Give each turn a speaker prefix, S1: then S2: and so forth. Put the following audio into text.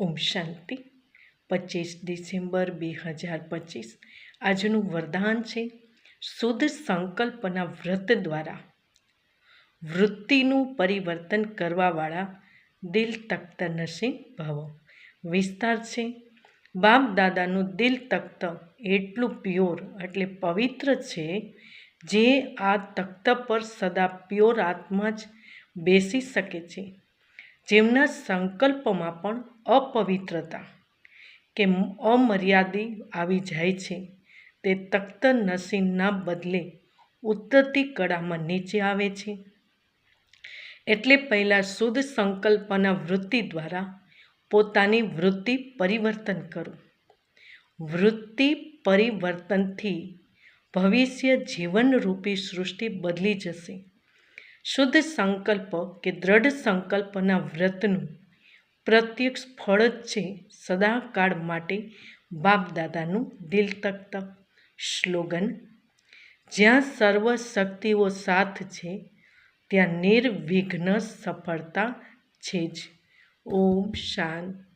S1: ઓમ શાંતિ. 25 December 2025 આજનું વરદાન છે શુદ્ધ સંકલ્પના વ્રત દ્વારા વૃત્તિનું પરિવર્તન કરવાવાળા દિલ તખ્ત નરસિંહ ભવ. વિસ્તાર છે બાપ દાદાનું દિલ તખ્ત એટલું પ્યોર એટલે પવિત્ર છે જે આ તખ્ત પર સદા પ્યોર આત્મા જ બેસી શકે છે. જેમના સંકલ્પમાં પણ અપવિત્રતા કે અમર્યાદિત આવી જાય છે તે તખ્ત નરસિંહના બદલે ઉત્તરતી કળામાં નીચે આવે છે. એટલે પહેલાં શુદ્ધ સંકલ્પના વૃત્તિ દ્વારા પોતાની વૃત્તિ પરિવર્તન કરો. વૃત્તિ પરિવર્તનથી ભવિષ્ય જીવનરૂપી સૃષ્ટિ બદલી જશે. શુદ્ધ સંકલ્પ કે દ્રઢ સંકલ્પના વ્રતનું પ્રત્યક્ષ ફળ જ છે સદાકાળ માટે બાપ દાદાનું દિલ તખ્ત. સ્લોગન: જ્યાં સર્વ શક્તિઓ સાથ છે ત્યાં નિર્વિઘ્ન સફળતા છે જ. ઓમ શાંતિ.